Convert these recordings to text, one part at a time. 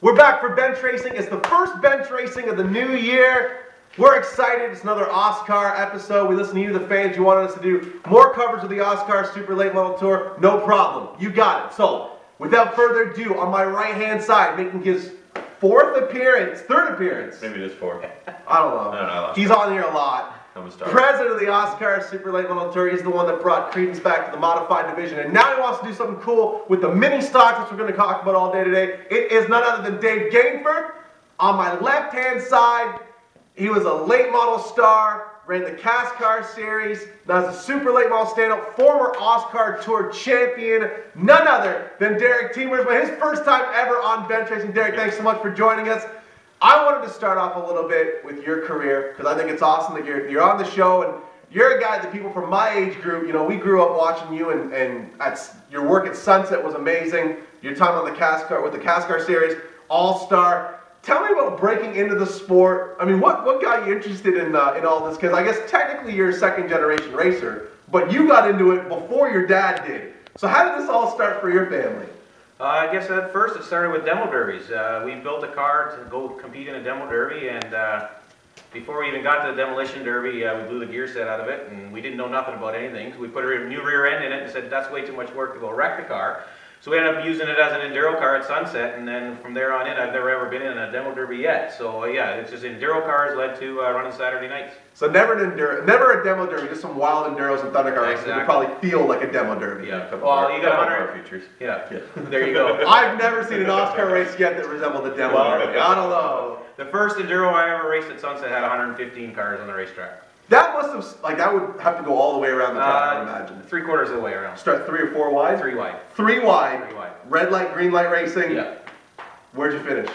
We're back for bench racing. It's the first bench racing of the new year. We're excited. It's another OSCAAR episode. We listen to you, the fans. You wanted us to do more coverage of the OSCAAR Super Late Model Tour. No problem. You got it. So, without further ado, on my right-hand side, making his third appearance. Maybe it is fourth. I don't know. No, He's on here a lot. I'm a star. President of the OSCAAR Super Late Model Tour. He's the one that brought credence back to the modified division. And now he wants to do something cool with the mini stocks, which we're going to talk about all day today. It is none other than Dave Gainforth. On my left-hand side, he was a late model star, ran the CASCAR series, now is a super late model standout, former OSCAAR Tour champion, none other than Derrick Tiemersma. His first time ever on bench racing. Derrick, thanks so much for joining us. I wanted to start off a little bit with your career because I think it's awesome that you're on the show, and you're a guy that people from my age group, you know, we grew up watching you, and your work at Sunset was amazing. Your time on the CASCAR with the CASCAR series, all-star. Tell me about breaking into the sport. I mean, what got you interested in all this? Because I guess technically you're a second-generation racer, but you got into it before your dad did. So how did this all start for your family? I guess at first it started with demo derbies. We built a car to go compete in a demo derby, and before we even got to the demolition derby, we blew the gear set out of it, and we didn't know nothing about anything. So we put a new rear end in it and said that's way too much work to go wreck the car. So we ended up using it as an enduro car at Sunset, and then from there on in, I've never ever been in a demo derby yet. So yeah, it's just enduro cars led to running Saturday nights. So never a demo derby, just some wild enduros and thunder car races. It would probably feel like a demo derby. Yeah. Well, you got 100 features. Yeah. There you go. I've never seen an OSCAAR race yet that resembled a demo derby. I don't know. The first enduro I ever raced at Sunset had 115 cars on the racetrack. That must have, like, that would have to go all the way around the track, I imagine. 3/4 of the way around. Start 3 or 4 wide? 3 wide. 3 wide. 3 wide. Red light, green light racing. Yeah. Where'd you finish?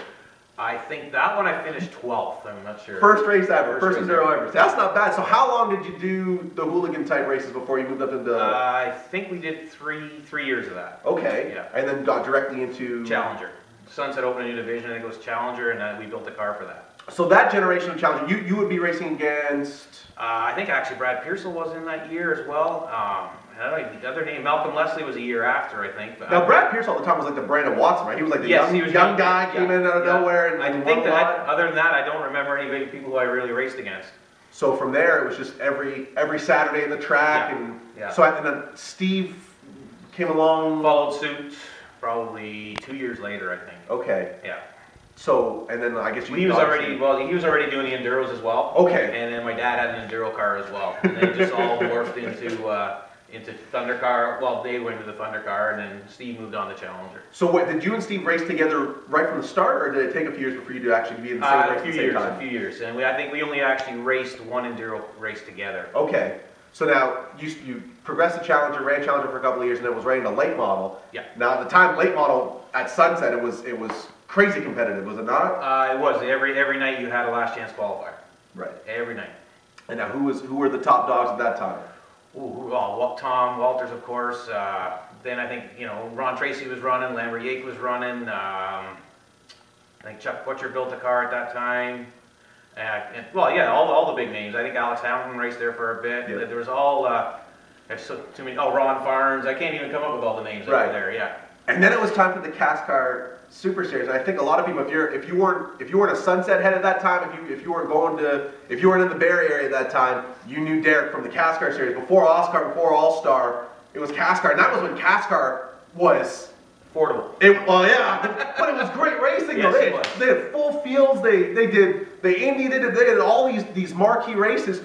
I think that one I finished 12th. I'm not sure. First race ever. First enduro ever. That's not bad. So how long did you do the hooligan type races before you moved up into? I think we did three years of that. Okay. Yeah. And then got directly into Challenger. Sunset opened a new division. I think it was Challenger, and we built a car for that. So that generation of Challenger, you would be racing against. I think actually Brad Pearsall was in that year as well. I don't know, the other name, Malcolm Leslie, was a year after, I think. But now, Brad Pearsall at the time was like the Brandon Watson, right? He was like the young guy, came in out of nowhere. And I think that, other than that, I don't remember any big people who I really raced against. So from there, it was just every Saturday in the track. So and then Steve came along. Followed suit probably 2 years later, I think. Okay. Yeah. So, and then I guess he was already doing the enduros as well. Okay. And then my dad had an enduro car as well. And they just all morphed into Thunder car. Well, Dave went to the Thunder car, and then Steve moved on to Challenger. So, what, did you and Steve race together right from the start, or did it take a few years for you to actually be in the same race at the same time? A few years. And I think we only actually raced one enduro race together. Okay. So now you progressed to Challenger, ran Challenger for a couple of years, and then was running a late model. Yeah. Now, at the time, late model at Sunset, it was crazy competitive, was it not? It was. Every night you had a last chance qualifier. Right. Every night. And now, who were the top dogs at that time? Tom Walters, of course. Then I think Ron Tracy was running, Lambert Yake was running. I think Chuck Butcher built a car at that time. All the big names. I think Alex Hamilton raced there for a bit. Yeah. There was there's so too many. Oh, Ron Farnes. I can't even come up with all the names that were there. Yeah. And then it was time for the CASCAR Super Series. And I think a lot of people, if you weren't a Sunset head at that time, if you weren't in the Bay Area at that time, you knew Derrick from the CASCAR series. Before OSCAAR, before All-Star, it was CASCAR, and that was when CASCAR was affordable. Yeah, but it was great racing. Yes, they had full fields. They did all these marquee races.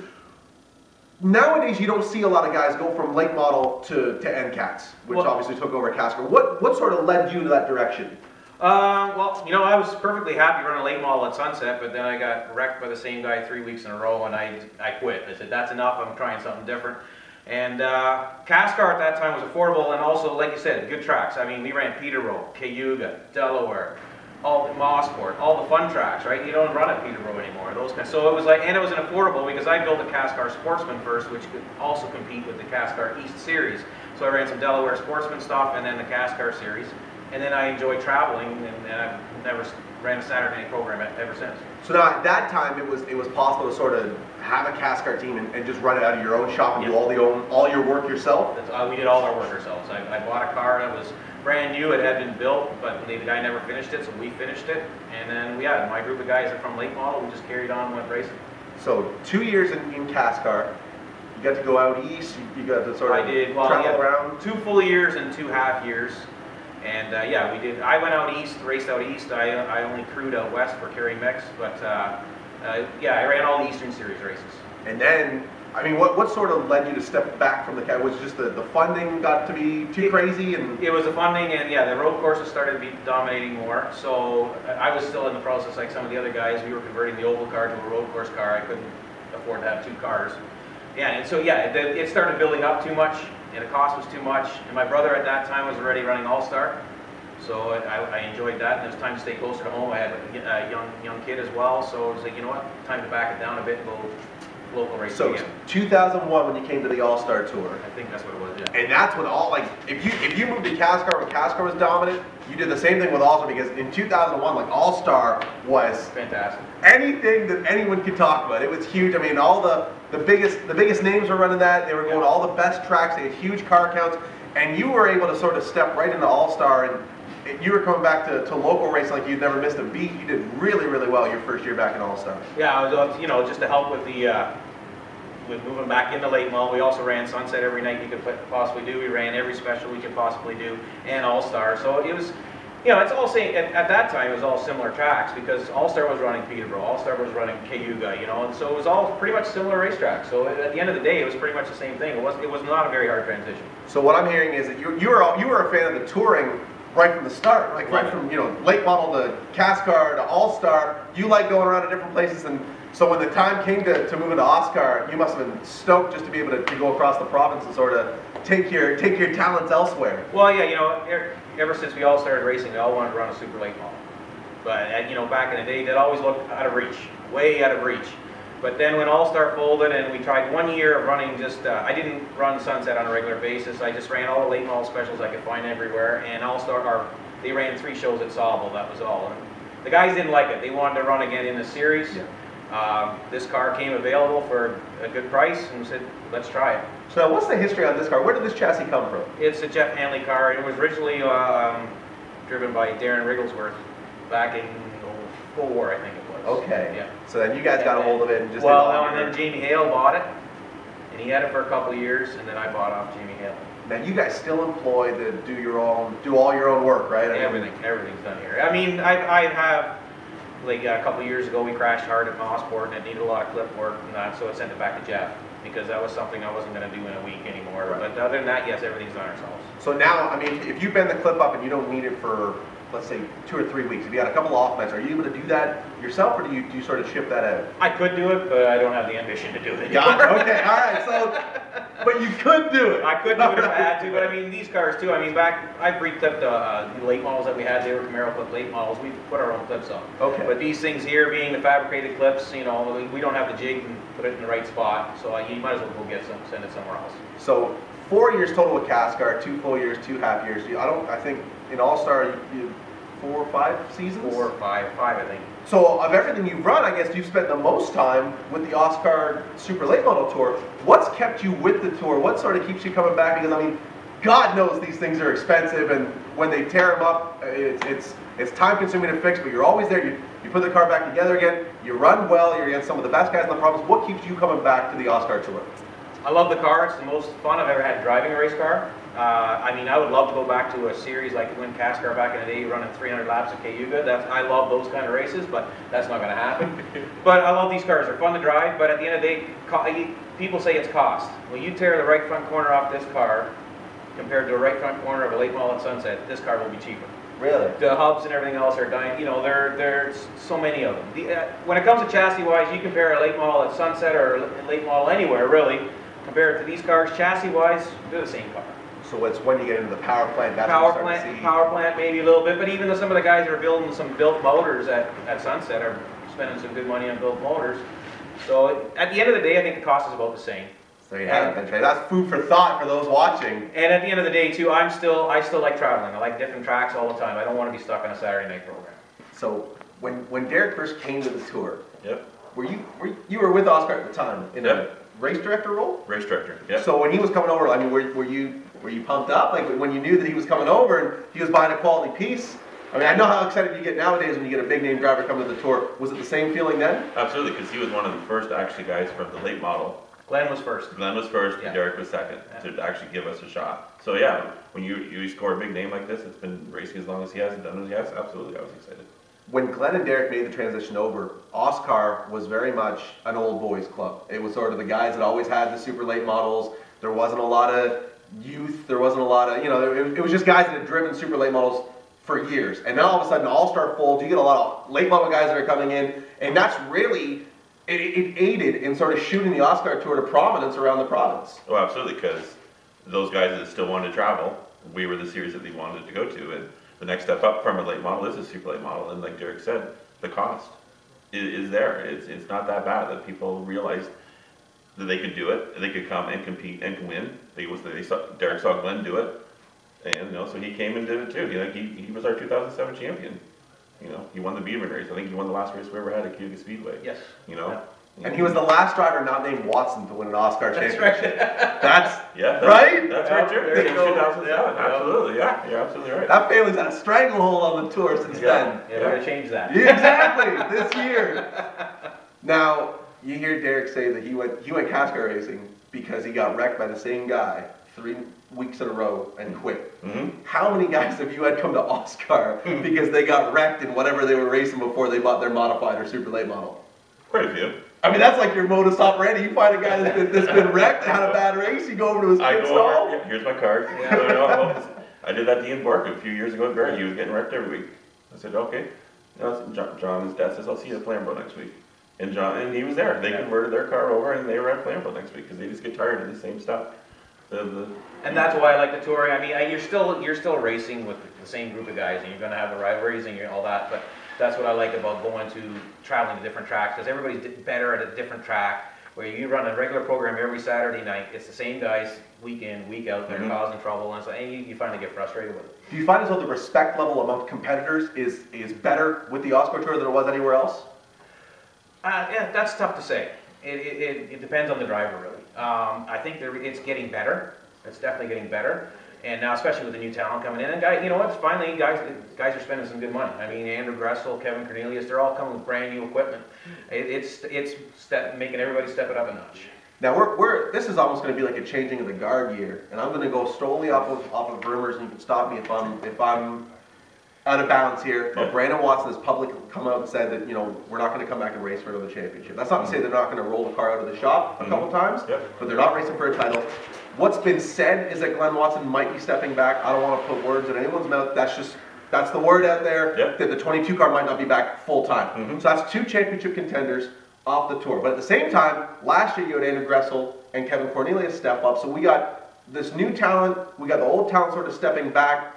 Nowadays, you don't see a lot of guys go from late model to NCATs, which obviously took over CASCAR. What sort of led you to that direction? I was perfectly happy running a late model at Sunset, but then I got wrecked by the same guy 3 weeks in a row, and I quit. I said, that's enough, I'm trying something different. And CASCAR at that time was affordable, and also, like you said, good tracks. I mean, we ran Peterborough, Cayuga, Delaware, all Mossport, all the fun tracks, right? You don't run at Peterborough anymore. So it was like, and it was an affordable because I built a CASCAR Sportsman first, which could also compete with the CASCAR East Series. So I ran some Delaware Sportsman stuff, and then the CASCAR Series. And then I enjoyed traveling, and I've never ran a Saturday night program ever since. So now at that time, it was possible to sort of have a CASCAR team and just run it out of your own shop and do all your work yourself? We did all our work ourselves. I bought a car that was brand new. It had been built, but the guy never finished it, so we finished it. And then, yeah, my group of guys are from late model. We just carried on and went racing. So 2 years in CASCAR. You got to go out east. You got to sort of travel around. 2 full years and 2 half years. And yeah, we did. I went out east, raced out east. I only crewed out west for Kerry Mix, but yeah, I ran all the Eastern Series races. And then, I mean, what sort of led you to step back from the CASCAR? Was it just the funding got to be too crazy? And it was the funding, and yeah, the road courses started to be dominating more. So I was still in the process, like some of the other guys. We were converting the oval car to a road course car. I couldn't afford to have 2 cars. Yeah, and so yeah, it started building up too much, and the cost was too much. And my brother at that time was already running All-Star, so I enjoyed that. And it was time to stay closer to home. I had a young kid as well, so it was like, you know what, time to back it down a bit and go local racing so again. 2001 when you came to the All-Star Tour. I think that's what it was, yeah. And that's when if you moved to CASCAR when CASCAR was dominant, you did the same thing with All-Star, because in 2001, like, All-Star was fantastic. Anything that anyone could talk about. It was huge. I mean, all the biggest names were running that. They were going to all the best tracks. They had huge car counts, and you were able to sort of step right into All-Star, and you were coming back to local racing like you'd never missed a beat. You did really, really well your first year back in All-Star. Yeah, I was, you know, just to help with the with moving back into late model. We also ran Sunset every night you could possibly do. We ran every special we could possibly do, and All-Star. So it was, you know, it's all same. At that time, it was all similar tracks, because All-Star was running Peterborough, All-Star was running Cayuga, you know, and so it was all pretty much similar racetracks. So at the end of the day, it was pretty much the same thing. It was not a very hard transition. So what I'm hearing is that you were a fan of the touring right from the start, like right from, you know, late model to CASCAR to All-Star. You like going around to different places, and so when the time came to move into OSCAAR, you must have been stoked just to be able to go across the province and sort of take your talents elsewhere. Well, yeah, you know, ever since we all started racing, we all wanted to run a super late model. But you know, back in the day, that always looked out of reach, way out of reach. But then when All-Star folded and we tried 1 year of running just, I didn't run Sunset on a regular basis. I just ran all the late model specials I could find everywhere, and All-Star, they ran 3 shows at Sauble, that was all. And the guys didn't like it. They wanted to run again in the series. Yeah. This car came available for a good price, and we said, let's try it. So what's the history on this car? Where did this chassis come from? It's a Jeff Hanley car. It was originally driven by Darren Rigglesworth back in 04, I think it was. Okay. Yeah. So then you guys got a hold of it and just... Well, no, and then Jamie Hale bought it, and he had it for a couple of years, and then I bought off Jamie Hale. Now you guys still employ to do all your own work, right? Everything's done here. I mean, I have... Like a couple of years ago, we crashed hard at Mossport, and it needed a lot of clip work and that, so I sent it back to Jeff, because that was something I wasn't going to do in a week anymore. Right. But other than that, yes, everything's done ourselves. So now, I mean, if you bend the clip up and you don't need it for, let's say, 2 or 3 weeks, if you had a couple of off nights, are you able to do that yourself, or do you sort of ship that out? I could do it, but I don't have the ambition to do it. Got it. Okay, all right. So, but you could do it. I could do it if I had to, but I mean, these cars too. I mean, I re-clipped the late models that we had. They were Camaro clip late models. We put our own clips on. Okay. But these things here, being the fabricated clips, you know, we don't have the jig and put it in the right spot. So you might as well go get some, send it somewhere else. So 4 years total with CASCAR, 2 full years, 2 half years. I think in All-Star, 4 or 5 seasons? 4 or 5, I think. So of everything you've run, I guess you've spent the most time with the OSCAAR Super Late Model Tour. What's kept you with the tour? What sort of keeps you coming back? Because I mean, God knows these things are expensive, and when they tear them up, it's time consuming to fix, but you're always there. You put the car back together again, you run well, you're against some of the best guys in the province. What keeps you coming back to the OSCAAR Tour? I love the car. It's the most fun I've ever had driving a race car. I mean, I would love to go back to a series like when CASCAR back in the day running 300 laps at Cayuga. I love those kind of races, but that's not going to happen. But I love these cars. They're fun to drive, but at the end of the day, people say it's cost. Well, you tear the right front corner off this car compared to a right front corner of a late model at Sunset, this car will be cheaper. Really? The hubs and everything else are dying. You know, there's so many of them. When it comes to chassis-wise, you compare a late model at Sunset or a late model anywhere, really, compared to these cars, chassis-wise, they're the same car. So it's when you get into the power plant, that's power when you start to see... Power plant maybe a little bit, but even some of the guys that are building some built motors at Sunset are spending some good money on built motors. So at the end of the day, I think the cost is about the same. So you have it. That's food for thought for those watching. And at the end of the day, too, I still like traveling. I like different tracks all the time. I don't want to be stuck on a Saturday night program. So when Derrick first came to the tour, yep. You were with OSCAAR at the time in a race director role? Race director, yep. So when he was coming over, I mean, were you Were you pumped up? Like when you knew that he was coming over and he was buying a quality piece? I mean, I know how excited you get nowadays when you get a big name driver coming to the Tour. Was it the same feeling then? Absolutely, because he was one of the first actually guys from the late model. Glenn was first. Glenn was first, Yeah. and Derrick was second to actually give us a shot. So yeah, when you score a big name like this, it's been racing as long as he has and done as he has. Absolutely, I was excited. When Glenn and Derrick made the transition over, OSCAAR was very much an old boys club. It was sort of the guys that always had the super late models. There wasn't a lot of youth. There wasn't a lot of, it was just guys that had driven super late models for years. And now all of a sudden, All-Star folds, you get a lot of late model guys that are coming in, and that's really, it aided in sort of shooting the OSCAAR Tour to prominence around the province. Oh, absolutely, because those guys that still wanted to travel, we were the series that they wanted to go to. And the next step up from a late model is a super late model. And like Derrick said, the cost is there. It's not that bad that people realized that they could do it, they could come and compete and win. Derrick saw Glenn do it. And so he came and did it too. He was our 2007 champion. He won the Beaver race. I think he won the last race we ever had at Cuba Speedway. Yes. Yeah. And he was the last driver not named Watson to win an OSCAAR championship. That's right. That's right, true. There you go. 2007. Yeah. Absolutely. Yeah, you're absolutely right. That family's had a stranglehold on the Tour since then. Yeah, we're gonna change that. Yeah, exactly. This year. Now you hear Derrick say that he went CASCAR racing because he got wrecked by the same guy 3 weeks in a row and quit. Mm-hmm. How many guys have you had come to OSCAAR because they got wrecked in whatever they were racing before they bought their modified or super late model? Quite a few. I mean, that's like your modus operandi. You find a guy that's been wrecked, had a bad race, you go over to his pit stall. Yeah, here's my card. I did that to Ian Bork a few years ago at Barry. He was getting wrecked every week. I said, okay. John, his dad says, I'll see you at Flambeau next week. And he was there. They converted their car over and they were at Flambeau next week because they just get tired of the same stuff. And that's why I like the Tour. I mean, you're still racing with the same group of guys, and you're going to have the rivalries and all that. But that's what I like about traveling to different tracks, because everybody's better at a different track. Where you run a regular program every Saturday night, it's the same guys week in, week out. They're causing trouble, and you finally get frustrated with it. Do you find as though the respect level among competitors is better with the OSCAAR Tour than it was anywhere else? Yeah, that's tough to say. It depends on the driver, really. I think it's getting better. It's definitely getting better. And now, especially with the new talent coming in, and guys, finally, guys are spending some good money. I mean, Andrew Gressel, Kevin Cornelius, they're all coming with brand new equipment. It's making everybody step it up a notch. Now this is almost going to be like a changing of the guard year, and I'm going to go solely off of rumors, and you can stop me if I'm out of balance here. But Brandon Watson has publicly come out and said that we're not going to come back and race for another championship. That's not to say they're not going to roll the car out of the shop a couple times, but they're not racing for a title. What's been said is that Glenn Watson might be stepping back. I don't want to put words in anyone's mouth. That's the word out there, that the 22 car might not be back full time. So that's 2 championship contenders off the Tour. But at the same time, last year you had Andrew Gressel and Kevin Cornelius step up. So we got this new talent, we got the old talent sort of stepping back.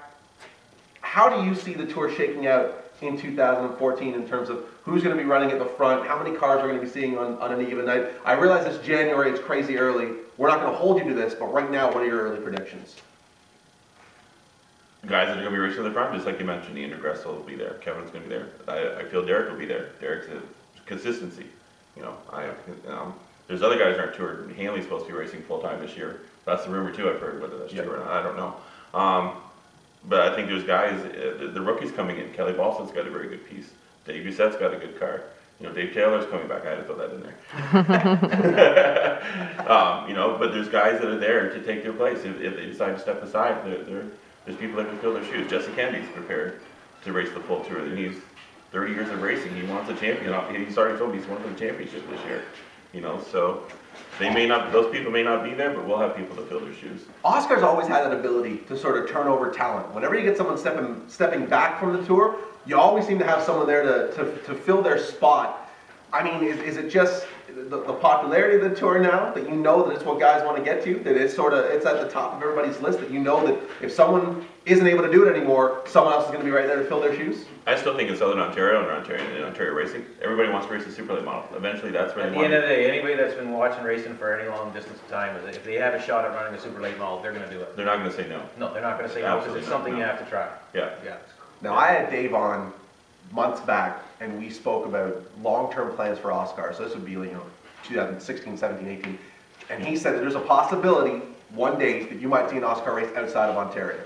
How do you see the Tour shaking out in 2014 in terms of who's going to be running at the front, how many cars we're going to be seeing on any given night? I realize it's January, it's crazy early. We're not going to hold you to this, but right now, what are your early predictions? Guys that are going to be racing in the front, just like you mentioned, Andrew Gressel will be there, Kevin's going to be there. I feel Derrick will be there. Derrick's a consistency. There's other guys on our tour. Hanley's supposed to be racing full time this year. That's the rumor too. I've heard, whether that's true or not, I don't know. But I think there's guys, the rookies coming in. Kelly Balson's got a very good piece. Dave Goussette's got a good car. Dave Taylor's coming back. I had to throw that in there. But there's guys that are there to take their place. If they decide to step aside, there's people that can fill their shoes. Jesse Kennedy's prepared to race the full tour. And he's 30 years of racing. He wants a champion. He's already told me he's wanting the championship this year. So those people may not be there, but we'll have people to fill their shoes. OSCAAR's always had that ability to sort of turn over talent. Whenever you get someone stepping back from the Tour, you always seem to have someone there to fill their spot. I mean, is it just the popularity of the Tour now that that it's what guys want to get to, that it's at the top of everybody's list, that that if someone isn't able to do it anymore, someone else is going to be right there to fill their shoes? I still think in Southern Ontario and Ontario racing, everybody wants to race a super late model. Eventually, that's where At the end of the day, anybody that's been watching racing for any long distance of time, if they have a shot at running a super late model, they're going to do it. They're not going to say no. No, they're not going to say no, because it's something you have to try. Yeah. Now, I had Dave on months back, and we spoke about long-term plans for OSCAAR. So this would be 2016, 17, 18. And he said that there's a possibility one day that you might see an OSCAAR race outside of Ontario?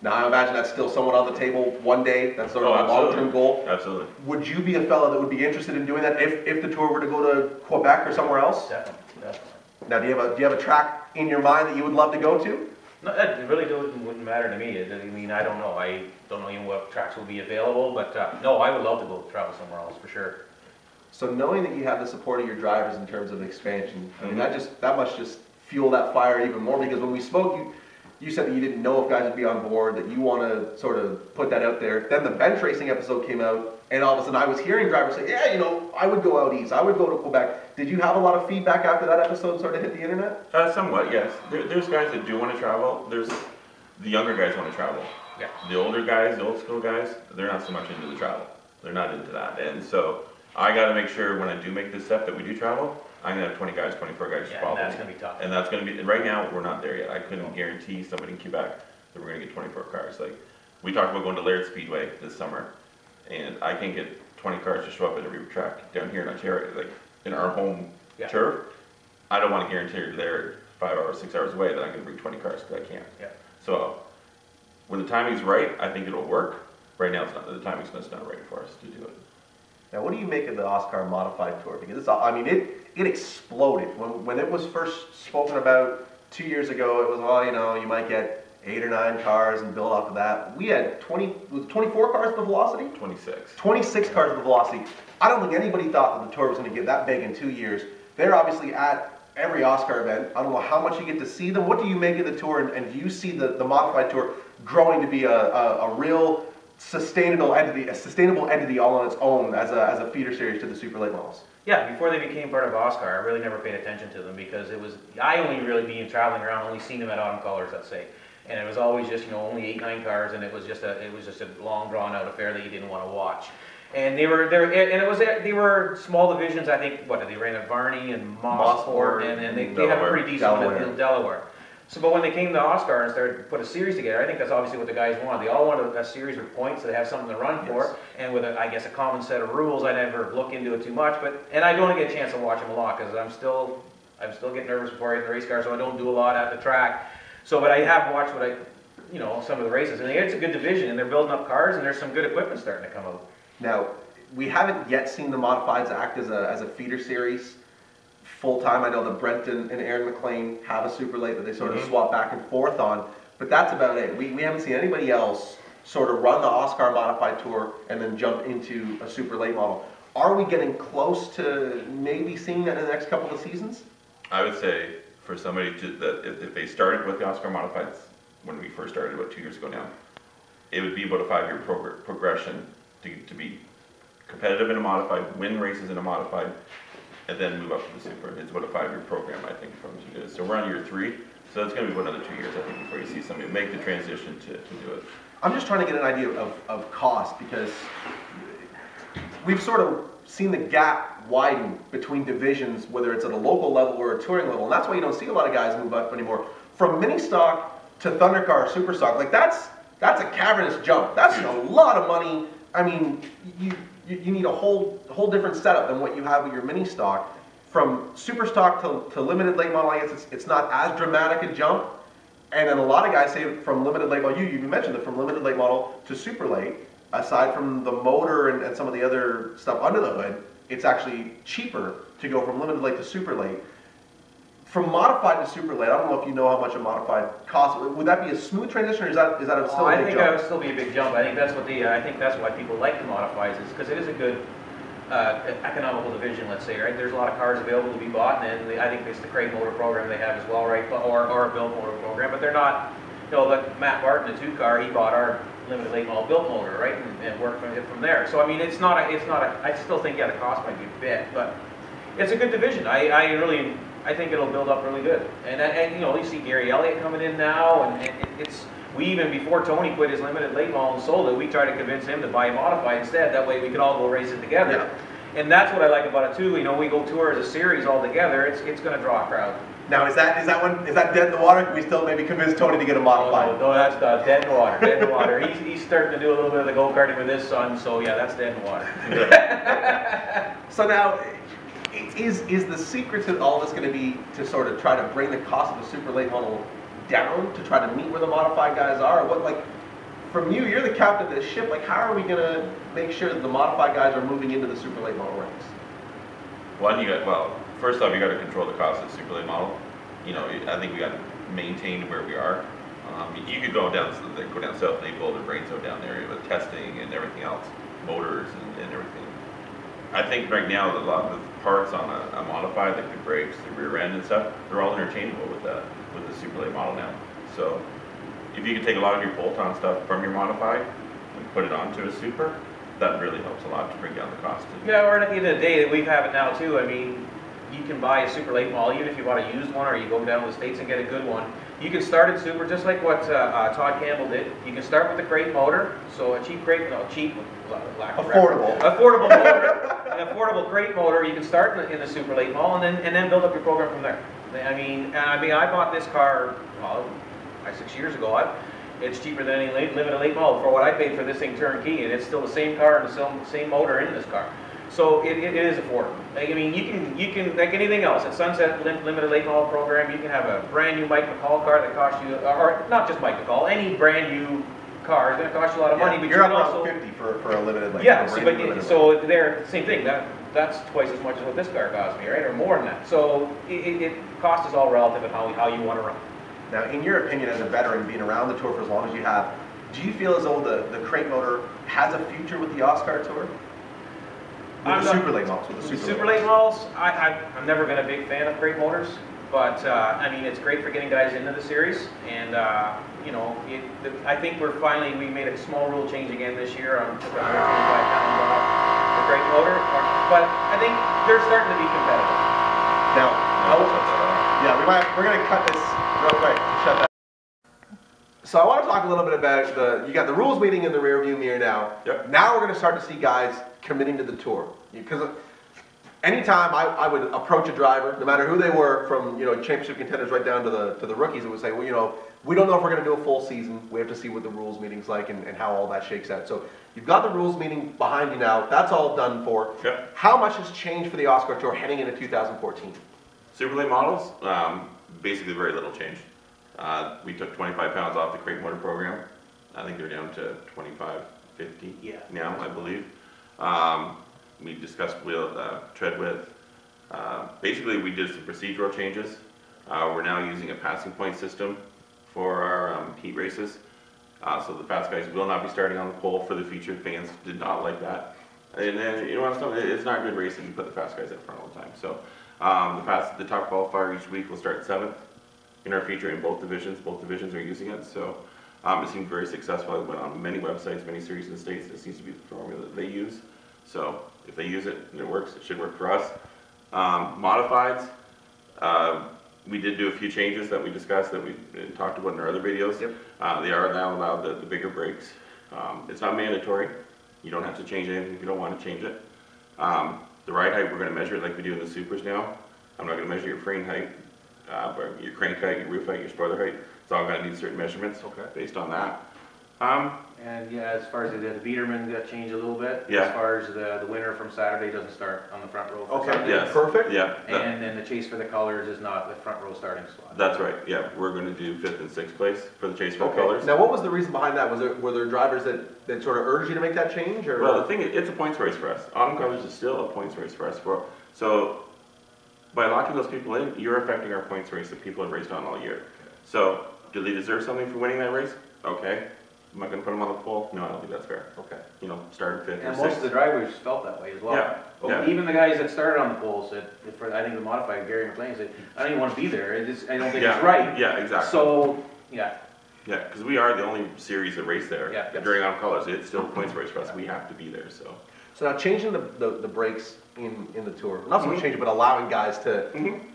Now, I imagine that's still somewhat on the table one day. That's sort of a long-term goal. Absolutely. Would you be a fellow that would be interested in doing that if the tour were to go to Quebec or somewhere else? Definitely. Now, do you have a track in your mind that you would love to go to? No, it really wouldn't matter to me. I mean, I don't know. I don't know even what tracks will be available, but no, I would love to go travel somewhere else for sure. So knowing that you have the support of your drivers in terms of expansion, I mean, that must just fuel that fire even more, because when we spoke, you said that you didn't know if guys would be on board, that you want to sort of put that out there. Then the bench racing episode came out, and all of a sudden I was hearing drivers say, yeah, you know, I would go out east, I would go to Quebec. Did you have a lot of feedback after that episode sort of hit the internet? Somewhat, yes. There's guys that do want to travel. There's the younger guys want to travel. Yeah. The older guys, the old school guys, they're not so much into the travel. They're not into that. And so I got to make sure when I do make this step that we do travel, I'm going to have 20 guys, 24 guys to follow me. That's going to be tough. And that's going to be, right now, we're not there yet. I couldn't guarantee somebody in Quebec that we're going to get 24 cars. Like, we talked about going to Laird Speedway this summer, and I can't get 20 cars to show up at every track down here in Ontario, like in our home turf. I don't want to guarantee you're there 5 hours, 6 hours away that I'm going to bring 20 cars, because I can't. Yeah. So, when the timing's right, I think it'll work. Right now, it's not. The timing's just not right for us to do it. Now, what do you make of the OSCAAR Modified Tour? Because it's, I mean, it exploded. When it was first spoken about 2 years ago, it was, well, you know, you might get 8 or 9 cars and build off of that. We had 24 cars at the Velocity? 26. 26 cars at the Velocity. I don't think anybody thought that the tour was going to get that big in 2 years. They're obviously at every OSCAAR event. I don't know how much you get to see them. What do you make of the tour, and do you see the Modified Tour growing to be a real sustainable entity all on its own as a feeder series to the Super Late Models? Yeah, before they became part of OSCAAR, I really never paid attention to them, because it was, I only really being traveling around, only seen them at autumn colors, let's say. And it was always just, you know, only 8, 9 cars, and it was just a long drawn out affair that you didn't want to watch. And they were small divisions. I think they ran at Varney and Mosport, and they have a pretty decent one in Delaware. So, but when they came to OSCAAR and started to put a series together, I think that's obviously what the guys wanted. They all wanted a series with points that have something to run for, and with I guess a common set of rules. I never look into it too much, and I don't get a chance to watch them a lot, because I'm still getting nervous before I get in the race car, so I don't do a lot at the track. So, but I have watched some of the races, and it's a good division, and they're building up cars, and there's some good equipment starting to come out. Now, we haven't yet seen the Modifieds act as a feeder series full-time. I know that Brent and Aaron McLean have a Super Late that they sort of swap back and forth on, but that's about it. We haven't seen anybody else sort of run the OSCAAR Modified Tour and then jump into a Super Late Model. Are we getting close to maybe seeing that in the next couple of seasons? I would say for somebody that if they started with the OSCAAR Modifieds when we first started about 2 years ago now, it would be about a 5-year progression to be competitive in a Modified, win races in a Modified, and then move up to the Super. It's about a 5-year program, I think, from to do it. So we're on year 3, so it's going to be about another 2 years, I think, before you see somebody make the transition to do it. I'm just trying to get an idea of cost, because we've sort of seen the gap widen between divisions, whether it's at a local level or a touring level, and that's why you don't see a lot of guys move up anymore. From mini stock to Thundercar Super Stock, like that's a cavernous jump. That's a lot of money. I mean, you need a whole different setup than what you have with your mini stock. From super stock to limited late model, I guess it's not as dramatic a jump. And then a lot of guys say from limited late model, you mentioned that from limited late model to super late, aside from the motor and some of the other stuff under the hood, it's actually cheaper to go from limited late to super late. From modified to super late, I don't know if you know how much a modified costs. Would that be a smooth transition, or is that still a big jump? I think that would still be a big jump. I think that's why people like the modifieds, is because it is a good economical division, let's say, right? There's a lot of cars available to be bought, and I think it's the crate motor program they have as well, right? Or a built motor program, but they're not. You know, like Matt Barton, the 2-car, he bought our limited late model built motor, right, and worked from there. So I mean, it's not a. I still think the cost might be a bit, but it's a good division. I think it'll build up really good. And you know, you see Gary Elliott coming in now, and we even before Tony quit his limited late model and sold it, we tried to convince him to buy a modified instead. That way we could all go race it together. Yeah. And that's what I like about it too. You know, we go tour as a series all together. It's going to draw a crowd. Now is that dead in the water? Can we still maybe convince Tony to get a modified? No, that's dead in the water. Dead in the water. He's starting to do a little bit of the go-karting with his son. So yeah, that's dead in the water. So now, is the secret to all this going to be to sort of try to bring the cost of the super late model down to try to meet where the modified guys are? What, like, from you, you're the captain of this ship, like how are we gonna make sure that the modified guys are moving into the super late model ranks? Well, first off, you got to control the cost of the super late model. You know, I think we got to maintain where we are. You could go down south Naples or Brainstow down there with testing and everything else, motors and everything. I think right now a lot of the parts on a modified, like the brakes, the rear end and stuff, they're all interchangeable with the super late model now. So if you could take a lot of your bolt-on stuff from your modified and put it onto a super, that really helps a lot to bring down the cost. Yeah, or at the end of the day, we have it now too. I mean, you can buy a super late model, even if you bought a used one or you go down to the States and get a good one. You can start at super, just like what Todd Campbell did. You can start with the crate motor, so a cheap crate, no, cheap, affordable. Affordable motor, an affordable crate motor. You can start in the super late model and then build up your program from there. I mean, I bought this car, well, 6 years ago. It's cheaper than any limited late model for what I paid for this thing turnkey, and it's still the same car and the same motor in this car. So it is affordable. I mean, you can like anything else. At Sunset Limited Late Model program, you can have a brand new Mike McCall car that costs you, or not just Mike McCall, any brand new car is going to cost you a lot of money. But you're you can up also, around 50 for a limited late. yeah, so they're the same thing. That's twice as much as what this car cost me, right, or more than that. So cost is all relative of how you want to run. Now, in your opinion, as a veteran, being around the Tour for as long as you have, do you feel as though the crate motor has a future with the OSCAAR Tour? With the super late models. With the super late models, I'm never been a big fan of crate motors, but I mean, it's great for getting guys into the series, and you know, I think we made a small rule change again this year on took 125 pounds off the crate motor, but I think they're starting to be competitive. Now, yeah, we're gonna cut this real quick. Shut that. So I want to talk a little bit about you got the rules meeting in the rear view mirror now. Yep. Now we're going to start to see guys committing to the Tour. Because anytime I would approach a driver, no matter who they were, from championship contenders right down to the rookies, it would say, well, we don't know if we're going to do a full season. We have to see what the rules meeting's like and how all that shakes out. So you've got the rules meeting behind you now. That's all done for. Yep. How much has changed for the OSCAAR Tour heading into 2014? Super late models, basically very little change. We took 25 pounds off the crate motor program. I think they're down to 25.50 now, I believe. We discussed tread width. Basically, we did some procedural changes. We're now using a passing point system for our heat races. So the fast guys will not be starting on the pole for the featured. Fans did not like that. And then, it's not good racing. You put the fast guys up front all the time. So the top qualifier each week will start 7th. In our feature in both divisions are using it, so it seemed very successful. I went on many websites, many series in the States. It seems to be the formula that they use. So if they use it and it works, it should work for us. Modifieds, we did do a few changes that we discussed that we talked about in our other videos. Yep. They are now allowed the bigger brakes. It's not mandatory. You don't have to change anything if you don't want to change it. The ride height, we're going to measure it like we do in the supers now. I'm not going to measure your frame height. But your crank height, your roof height, your spoiler height, it's all going to need certain measurements based on that. And yeah, as far as the Biederman got changed a little bit. Yeah. As far as the winner from Saturday doesn't start on the front row. For Sunday. Yes. Perfect. Yeah. And then the chase for the colors is not the front row starting slot. That's right. Yeah, we're going to do 5th and 6th place for the chase for the colors. Now, what was the reason behind that? Were there drivers that sort of urged you to make that change, or? Well, the thing is, it's a points race for us. Autumn colors is still a points race for us. So by locking those people in, you're affecting our points race that people have raced on all year. So, do they deserve something for winning that race? Okay. Am I going to put them on the pole? No, I don't think that's fair. Okay. Start 5th and or 6th. most of the drivers felt that way as well. Yeah. Even the guys that started on the pole said, I think the modified, Gary McLean said, I don't even want to be there. I don't think it's right. Yeah, exactly. So, yeah. Yeah, because we are the only series that race there. Yeah. During Autumn colors, it's still a points race for us. We have to be there, so. So now changing the brakes in the Tour, not so much changing, but allowing guys to,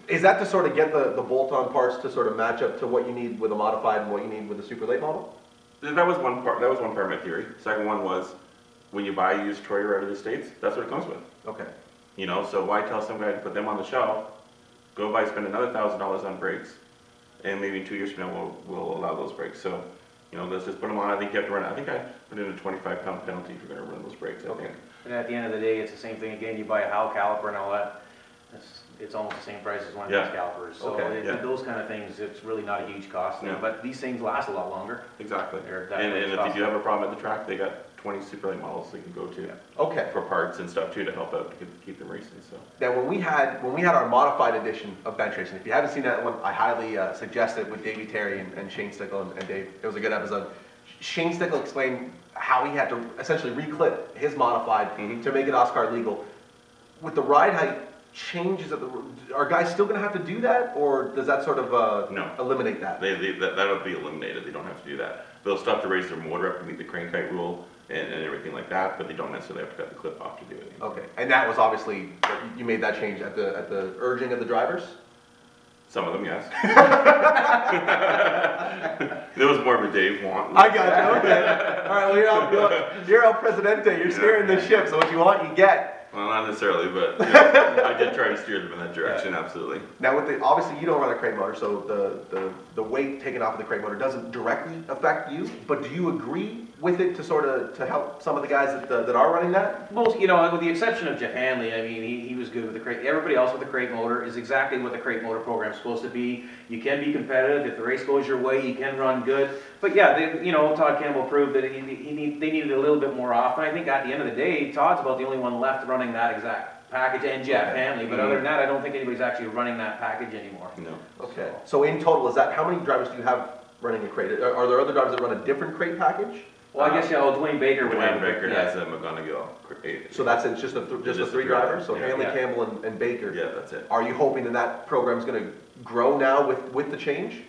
is that to sort of get the bolt-on parts to sort of match up to what you need with a modified and what you need with a super late model? That was one part of my theory. Second one was, when you buy a used Troyer out of the States, that's what it comes with. Okay. So why tell some guy to put them on the shelf, go spend another $1,000 on brakes, and maybe 2 years from now we'll allow those brakes. So, let's just put them on. I think you have to run it. I think I put in a 25-pound penalty if you're going to run those brakes. I think. And at the end of the day, it's the same thing again. You buy a Howell caliper and all that. it's almost the same price as one of Yeah. these calipers. So Okay, those kind of things, it's really not a huge cost thing, Yeah. but these things last a lot longer. Exactly. They're And definitely if you cost- do have a problem at the track, they got 20 super late models they can go to Okay. for parts and stuff too to help out to keep them racing. So Now, when we had our modified edition of bench racing, if you haven't seen that one, I highly suggest it with Davey Terry and Shane Stickle and Dave. It was a good episode. Shane Stickle explained how he had to essentially reclip his modified to make it OSCAAR legal. With the ride height changes, are guys still going to have to do that, or does that sort of No. eliminate that? that'll be eliminated. They don't have to do that. They'll stop to raise their motor up to meet the crank height rule and everything like that, but they don't necessarily have to cut the clip off to do it. Okay, and that was obviously, you made that change at the urging of the drivers? Some of them, yes. There was more of a Dave want. I got you, okay. All right, well, you're El Presidente, you're steering the ship, so what you want, you get. Well, not necessarily, but you know, I did try to steer them in that direction, absolutely. Now, with obviously you don't run a crate motor, so the weight taken off of the crate motor doesn't directly affect you, but do you agree with it to help some of the guys that are running that? Most, you know, with the exception of Jeff Hanley, I mean, he was good with the crate. Everybody else with the crate motor is exactly what the crate motor program is supposed to be. You can be competitive. If the race goes your way, you can run good. But yeah, you know, Todd Campbell proved that they needed a little bit more off. And I think at the end of the day, Todd's about the only one left running that exact package, and Jeff Hanley. But other than that, I don't think anybody's actually running that package anymore. No. Okay. So in total, how many drivers do you have running a crate? Are there other drivers that run a different crate package? Well, I guess, yeah, Dwayne Baker would have. Dwayne Baker has a McGonigal crate. So that's it, just the three drivers? So Yeah. Hanley, Campbell, and Baker? Yeah, that's it. Are you hoping that program's going to grow now with the change?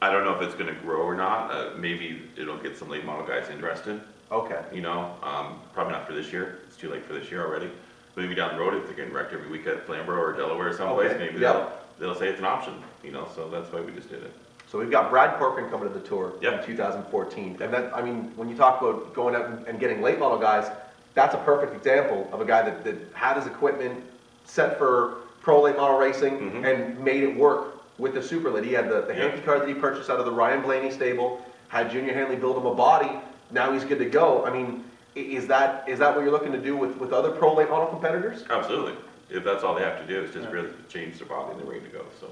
I don't know if it's going to grow or not. Maybe it'll get some late model guys interested. Okay. You know, probably not for this year. It's too late for this year already. Maybe down the road, if they're getting wrecked every week at Flamborough or Delaware or someplace, maybe they'll say it's an option. You know, so that's why we just did it. So we've got Brad Corcoran coming to the tour Yep. in 2014. And that, I mean, when you talk about going out and getting late model guys, that's a perfect example of a guy that had his equipment set for pro late model racing and made it work with the Super Late. He had the Hampy car that he purchased out of the Ryan Blaney stable, had Junior Hanley build him a body, now he's good to go. I mean, is that what you're looking to do with other pro late model competitors? Absolutely. If that's all they have to do is just really change their body and they're ready to go. So,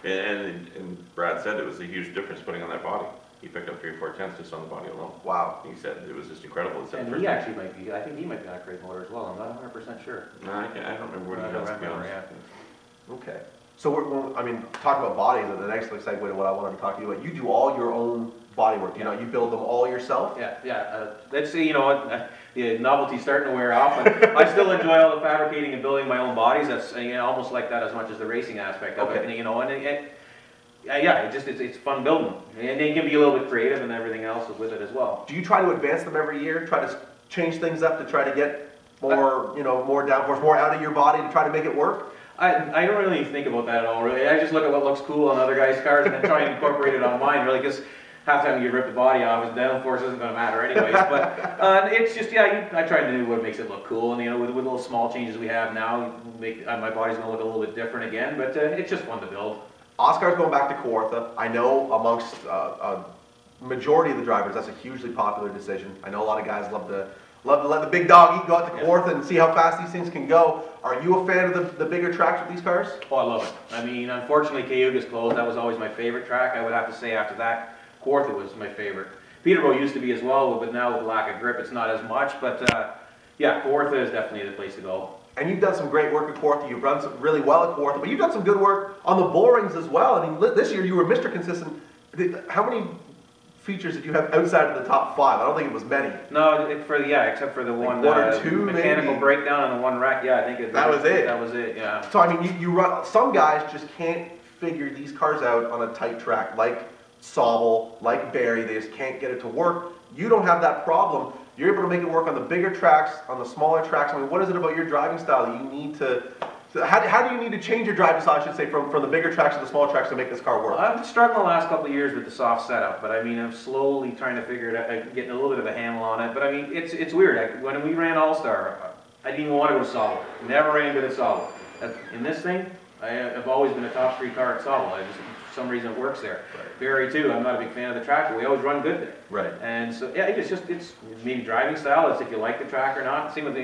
and Brad said it was a huge difference putting on that body. He picked up 3 or 4 tenths just on the body alone. Wow. He said it was just incredible. And he actually might be, I think he might be on a crate motor as well. I'm not 100% sure. No, I don't remember what he has, to be honest. Okay. So I mean, talk about bodies, and the next segue to what I wanted to talk to you about. You do all your own body work. You know, you build them all yourself. Yeah. Let's see. You know what? The novelty's starting to wear off. I still enjoy all the fabricating and building my own bodies. That's almost like that as much as the racing aspect of it. You know, it's fun building them, and they can be a little bit creative and everything else with it as well. Do you try to advance them every year? Try to change things up to try to get more, more downforce, more out of your body to try to make it work? I don't really think about that at all, really. I just look at what looks cool on other guys' cars and then try and incorporate it on mine, really, because half the time you rip the body off, the downforce isn't going to matter anyways. But it's just, I try to do what makes it look cool, and with little small changes we have now, my body's going to look a little bit different again, but it's just fun to build. OSCAAR's going back to Kawartha. I know amongst a majority of the drivers, that's a hugely popular decision. I know a lot of guys love to let the big dog eat, go out to Kawartha and see how fast these things can go. Are you a fan of the bigger tracks with these cars? Oh, I love it. I mean, unfortunately, Cayuga's closed. That was always my favorite track. I would have to say after that, Kawartha was my favorite. Peterborough used to be as well, but now with the lack of grip, it's not as much. But yeah, Kawartha is definitely the place to go. And you've done some great work at Kawartha. You've run really well at Kawartha, but you've done some good work on the bull rings as well. I mean, this year you were Mr. Consistent. How many features did you have outside of the top 5? I don't think it was many. No, except for the one or two, mechanical maybe breakdown and the one wreck. Yeah, I think that was it. That was it. Yeah. So I mean, you run. Some guys just can't figure these cars out on a tight track, like Sauble, like Barry. They just can't get it to work. You don't have that problem. You're able to make it work on the bigger tracks, on the smaller tracks. I mean, what is it about your driving style that you need to? How do you need to change your driving style, I should say, from the bigger tracks to the small tracks to make this car work? I've struggled the last couple of years with the soft setup, but I mean, I'm slowly trying to figure it out, getting a little bit of a handle on it. But I mean, it's weird. When we ran All-Star, I didn't even want to go to Sauble. Never ran good at Sauble. In this thing, I've always been a top 3 car at Sauble. I just For some reason it works there. Right. Barrie too, I'm not a big fan of the track, but we always run good there. Right. And so, yeah, it's maybe driving style, it's if you like the track or not. Same with,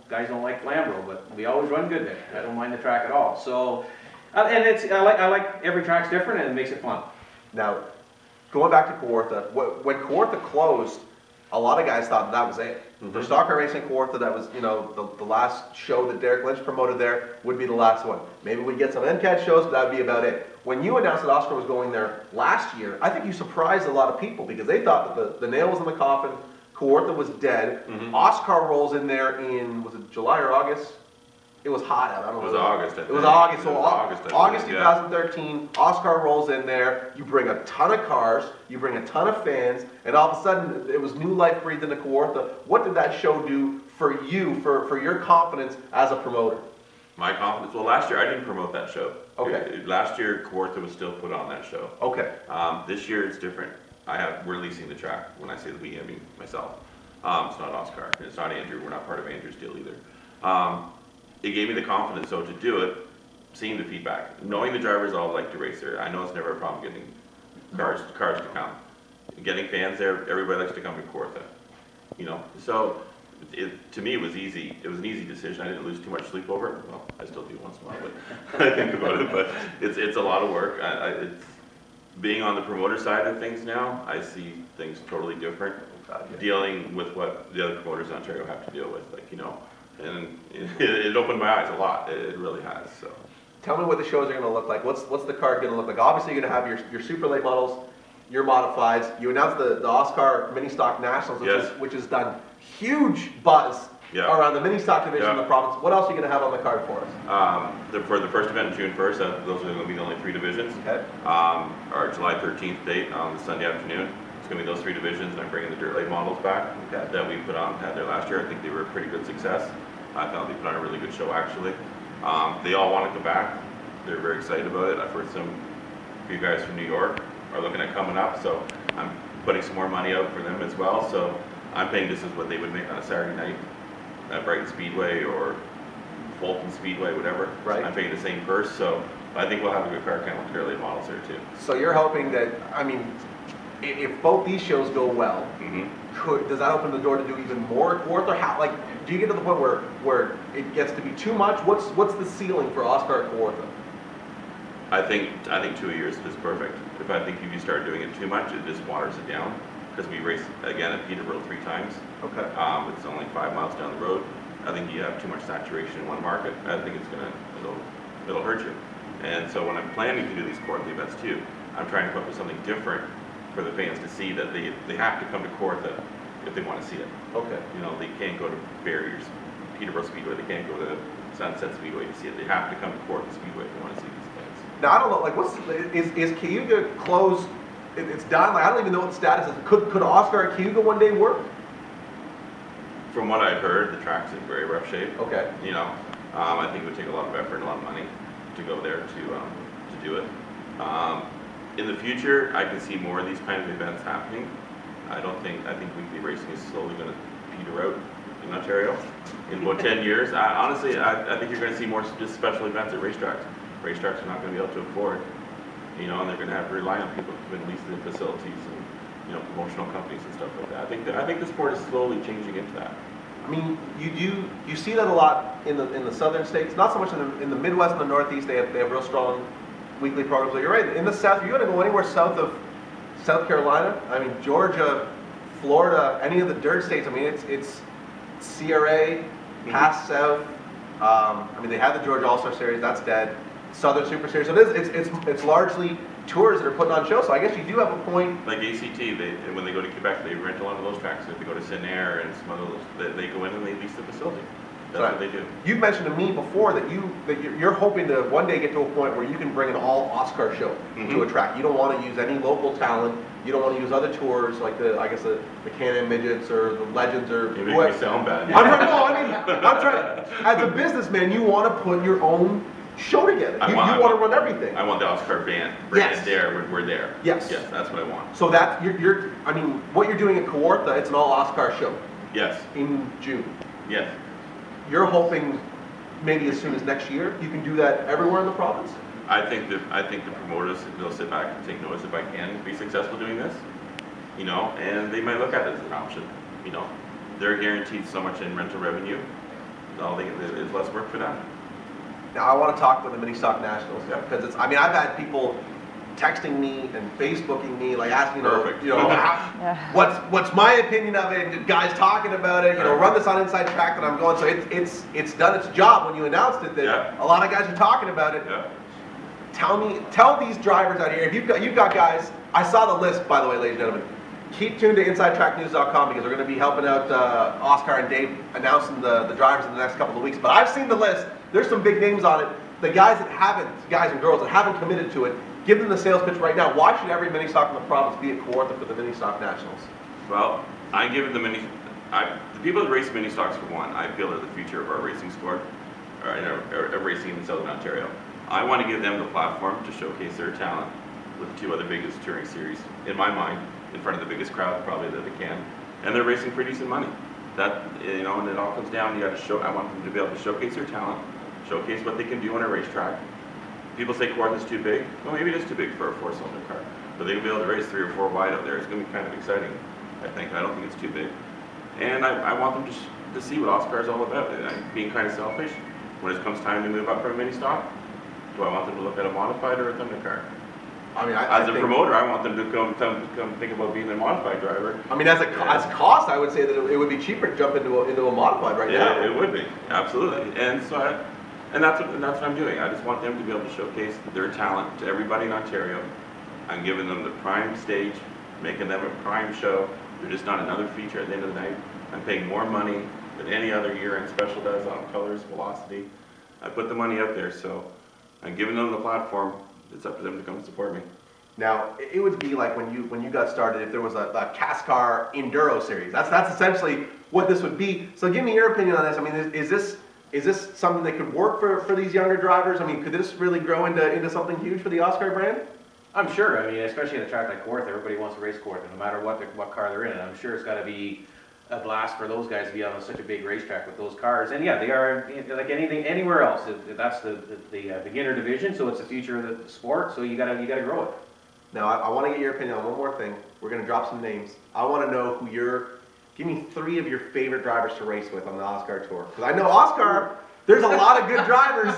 guys don't like Flamborough, but we always run good there. I don't mind the track at all. So, and I like every track's different and it makes it fun. Now, going back to Kawartha, when Kawartha closed, a lot of guys thought that was it. For Stock Car Racing Kawartha, that was, the last show that Derek Lynch promoted there would be the last one. Maybe we'd get some NCAT shows, but that would be about it. When you announced that OSCAAR was going there last year, I think you surprised a lot of people because they thought that the nail was in the coffin, Kawartha was dead. OSCAAR rolls in there in, was it July or August? It was hot out. I don't know. It was August, I think. It was August. So August 2013, OSCAAR rolls in there. You bring a ton of cars, you bring a ton of fans, and all of a sudden it was new life breathed into Kawartha. What did that show do for you, for your confidence as a promoter? My confidence? Well, last year I didn't promote that show. Okay. Last year Kawartha was still put on that show. Okay. This year it's different. We're leasing the track. When I say we, I mean myself. It's not OSCAAR. It's not Andrew. We're not part of Andrew's deal either. It gave me the confidence, though, to do it, seeing the feedback, knowing the drivers all like to race there. I know it's never a problem getting cars to come. Getting fans there, everybody likes to come to Kawartha. So to me it was easy. It was an easy decision. I didn't lose too much sleep over it. Well, I still do once in a while, but I think about it. But it's a lot of work. It's being on the promoter side of things now. I see things totally different. Dealing with what the other promoters in Ontario have to deal with, and it opened my eyes a lot. It really has. So, tell me what the shows are going to look like. What's the card going to look like? Obviously, you're going to have your super late models, your modifieds. You announced the OSCAAR Mini Stock Nationals, which has done huge buzz around the mini stock division in the province. What else are you going to have on the card for us? For the first event June 1st, those are going to be the only 3 divisions. Okay. Our July 13th date on the Sunday afternoon. It's going to be those 3 divisions, and I'm bringing the dirt late models back that we had there last year. I think they were a pretty good success. I thought they put on a really good show, actually. They all want to come back. They're very excited about it. I've heard a few guys from New York are looking at coming up, so I'm putting some more money out for them as well. So I'm paying just as what they would make on a Saturday night at Brighton Speedway or Fulton Speedway, whatever. Right. I'm paying the same purse, so I think we'll have a good car count with early models there too. So you're hoping that, if both these shows go well, does that open the door to do even more at Kawartha? How, do you get to the point where it gets to be too much? What's the ceiling for OSCAAR at Kawartha? I think 2 years is perfect. If you start doing it too much, it just waters it down. Because we race again at Peterborough 3 times. Okay. It's only 5 miles down the road. I think you have too much saturation in one market. I think it'll hurt you. And so when I'm planning to do these Kawartha events too, I'm trying to come up with something different for the fans to see, that they have to come to Kawartha if they want to see it. Okay. They can't go to Barriers, Peterborough Speedway. They can't go to Sunset Speedway to see it. They have to come to Kawartha Speedway if they want to see these things. Now I don't know. Is Cayuga closed? It's done. I don't even know what the status is. Could OSCAAR at Cayuga one day work? From what I've heard, the track's in very rough shape. Okay. I think it would take a lot of effort and a lot of money to go there to do it. In the future, I can see more of these kind of events happening. I think weekly racing is slowly going to peter out in Ontario. In about 10 years, honestly, I think you're going to see more just special events at racetracks. Racetracks are not going to be able to afford, and they're going to have to rely on people to lease the facilities and promotional companies and stuff like that. I think the sport is slowly changing into that. You see that a lot in the southern states, not so much in the Midwest and the Northeast. They have real strong weekly programs. But you're right. In the South, you're going to go anywhere south of South Carolina. Georgia, Florida, any of the dirt states. It's CRA, Pass South. They had the Georgia All-Star Series. That's dead. Southern Super Series. So it's largely tours that are putting on shows. So I guess you do have a point. Like ACT, when they go to Quebec, they rent a lot of those tracks. If they go to Saint-Air and some of those, they go in and they lease the facility. That's what they do. You've mentioned to me before that you're hoping to one day get to a point where you can bring an all OSCAAR show to a track. You don't want to use any local talent. You don't want to use other tours like the Can-Am Midgets or the Legends or you make me sound bad. I'm trying. As a businessman, you want to put your own show together. You want to run everything. I want the OSCAAR band. There, we're there. Yes. Yes, that's what I want. So that what you're doing at Kawartha, it's an all OSCAAR show. Yes. In June. Yes. You're hoping maybe as soon as next year you can do that everywhere in the province? I think the promoters, they'll sit back and take notice if I can be successful doing this, you know, and they might look at it as an option, you know. They're guaranteed so much in rental revenue, all they is less work for them. Now I want to talk about the Mini Stock Nationals because it's. I mean, I've had people texting me and Facebooking me, like asking, what's my opinion of it? And guys talking about it, you know, run this on Inside Track that I'm going. So it's done its job when you announced it. That a lot of guys are talking about it. Yeah. Tell these drivers out here, if you've got guys. I saw the list, by the way, ladies and gentlemen. Keep tuned to InsideTrackNews.com because we're going to be helping out OSCAAR and Dave announcing the drivers in the next couple of weeks. But I've seen the list. There's some big names on it. The guys and girls that haven't committed to it, give them the sales pitch right now. Why should every mini stock in the province be at Kawartha for the Mini Stock Nationals? Well, I give it the people that race mini stocks, for one, I feel are the future of our racing sport, or racing in Southern Ontario. I want to give them the platform to showcase their talent with the two other biggest touring series, in my mind, in front of the biggest crowd probably that they can, and they're racing for decent money. That, you know, and it all comes down. You got to show. I want them to be able to showcase their talent, showcase what they can do on a racetrack. People say Kawartha's too big. Well, maybe it is too big for a 4-cylinder car, but they'll be able to race 3 or 4 wide out there. It's going to be kind of exciting, I think. I don't think it's too big, and I want them to see what OSCAAR is all about. And I'm being kind of selfish. When it comes time to move up from a mini stock, do I want them to look at a modified or a thunder car? I mean, as a promoter, I want them to come think about being a modified driver. I mean, as cost, I would say that it would be cheaper to jump into a modified right now. Yeah, it would be, absolutely. And so, that's what I'm doing. I just want them to be able to showcase their talent to everybody in Ontario. I'm giving them the prime stage, making them a prime show. They're just not another feature at the end of the night. I'm paying more money than any other year-end special does on colors, velocity. I put the money out there, so I'm giving them the platform. It's up to them to come support me. Now, it would be like when you got started, if there was a CASCAR Enduro series. That's essentially what this would be. So give me your opinion on this. I mean, is this something that could work for these younger drivers? I mean, could this really grow into something huge for the OSCAAR brand? I'm sure. I mean, especially at a track like Kawartha, everybody wants to race Kawartha, no matter what car they're in. And I'm sure it's got to be a blast for those guys to be on such a big racetrack with those cars. And yeah, they are like anything anywhere else. That's the beginner division, so it's the future of the sport. So you gotta grow it. Now I want to get your opinion on one more thing. We're gonna drop some names. I want to know give me 3 of your favorite drivers to race with on the OSCAAR Tour. Because I know OSCAAR, there's a lot of good drivers.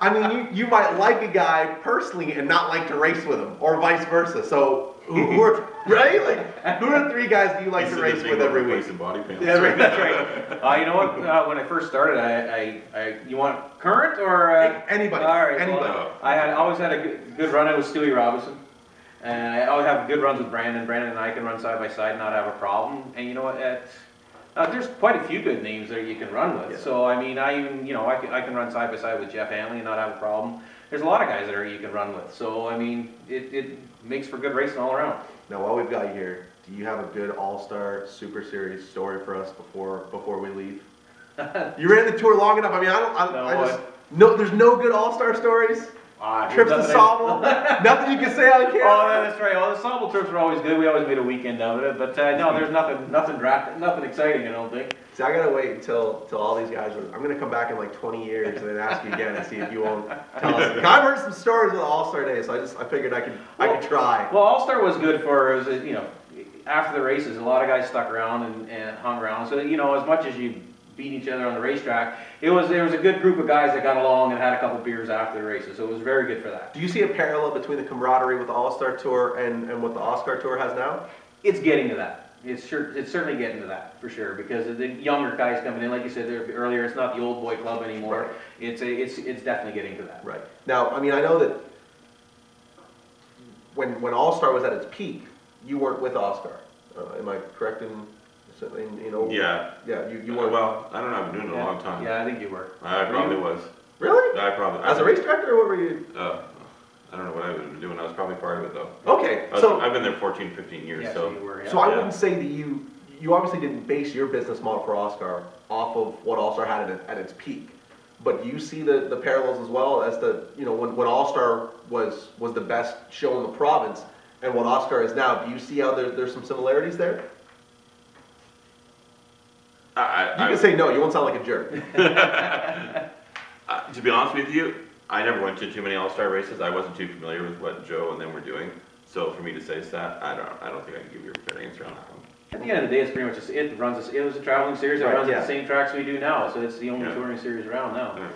I mean, you might like a guy personally and not like to race with him, or vice versa. So who are right? Like, who are the 3 guys that you like to race with every week? Body paint. Yeah, right. That's right. You know what? When I first started, you want current or anybody? All right. Anybody. Well, I always had a good run with Stewie Robinson, and I always have good runs with Brandon. Brandon and I can run side by side and not have a problem. And you know what? There's quite a few good names there you can run with. Yeah. So I mean, I can run side by side with Jeff Hanley and not have a problem. There's a lot of guys that you can run with. So I mean, it makes for good racing all around. Now, while we've got you here, do you have a good All-Star Super Series story for us before we leave? You ran the tour long enough. I mean, there's no good All-Star stories. Trips to Sobel, nothing you can say on camera. Oh, yeah, that's right. Well, the Sobel trips were always good. We always made a weekend out of it. But no, there's nothing exciting, I don't think. See, I gotta wait until all these guys I'm gonna come back in like 20 years and then ask you again and see if you won't tell us. I've heard some stories of the All-Star Day, so I figured I could try. Well, All-Star was good for after the races, a lot of guys stuck around and hung around. So as much as you beat each other on the racetrack, there was a good group of guys that got along and had a couple beers after the races, so it was very good for that. Do you see a parallel between the camaraderie with the All-Star Tour and what the OSCAAR Tour has now? It's getting to that. It's certainly getting to that, for sure, because the younger guys coming in, like you said earlier, it's not the old boy club anymore. Right. It's definitely getting to that. Right. Now, I mean, I know that when All-Star was at its peak, you weren't with OSCAAR. Am I correct in Yeah. Yeah, you were. Well, I don't know. I've been doing it a long time. Yeah, I think you were. I probably was. Really? I probably. As a race director, or what were you? I don't know what I would have been doing. I was probably part of it though. Okay, so I've been there 14, 15 years. Yeah, so you were. Yeah. So I wouldn't say that you obviously didn't base your business model for OSCAAR off of what All-Star had at its peak, but do you see the parallels as well as when All-Star was the best show in the province and what OSCAAR is now? Do you see how there's some similarities there? You can say no. You won't sound like a jerk. To be honest with you, I never went to too many All-Star races. I wasn't too familiar with what Joe and them were doing. So for me to say that, I don't think I can give you a good answer on that one. At the end of the day, it's pretty much just, it was a traveling series that runs at the same tracks we do now, so it's the only touring series around now. Yeah.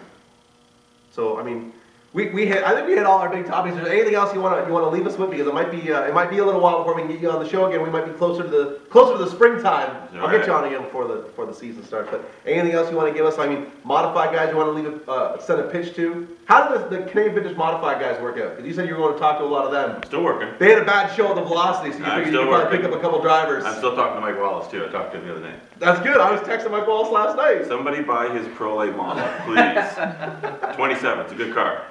So I mean, I think we hit all our big topics. Is there anything else you want to leave us with? Because it might be a little while before we can get you on the show again. We might be closer to the springtime. I'll get you on again before the season starts. But anything else you want to give us? I mean, modified guys you want to send a pitch to? How did the Canadian Vintage Modified guys work out? Because you said you were going to talk to a lot of them. Still working. They had a bad show at the Velocity, so you figured you could probably pick up a couple drivers. I'm still talking to Mike Wallace too. I talked to him the other night. That's good. I was texting Mike Wallace last night. Somebody buy his Pro Late Model, please. 27. It's a good car.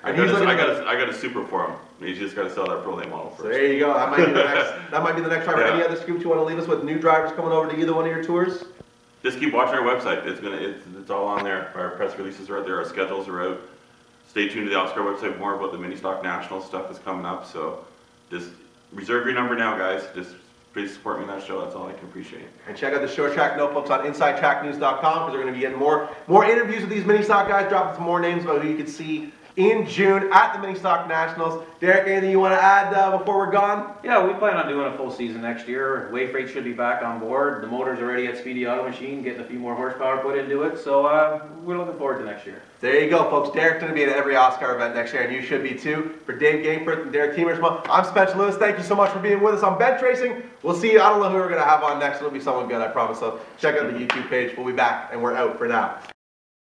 I got a super for him. He's just got to sell that Pro Late Model first. So there you go. That might be the next driver. Yeah. Any other scoops you want to leave us with? New drivers coming over to either one of your tours? Just keep watching our website. It's all on there. Our press releases are out there. Our schedules are out. Stay tuned to the OSCAAR website. More about the Mini Stock Nationals stuff is coming up. So just reserve your number now, guys. Just please support me in that show. That's all I can appreciate. And check out the Short Track Notebooks on InsideTrackNews.com because we're going to be getting more interviews with these Mini Stock guys, dropping some more names about who you can see in June at the Mini Stock Nationals. Derrick, anything you want to add before we're gone? Yeah, we plan on doing a full season next year. Wave Freight should be back on board. The motor's already at Speedy Auto Machine, getting a few more horsepower put into it. So we're looking forward to next year. There you go, folks. Derrick's going to be at every OSCAAR event next year, and you should be too. For Dave Gainforth and Derrick Tiemersma, I'm Spencer Lewis. Thank you so much for being with us on Bench Racing. We'll see you. I don't know who we're going to have on next. It'll be someone good, I promise. So check out the YouTube page. We'll be back, and we're out for now.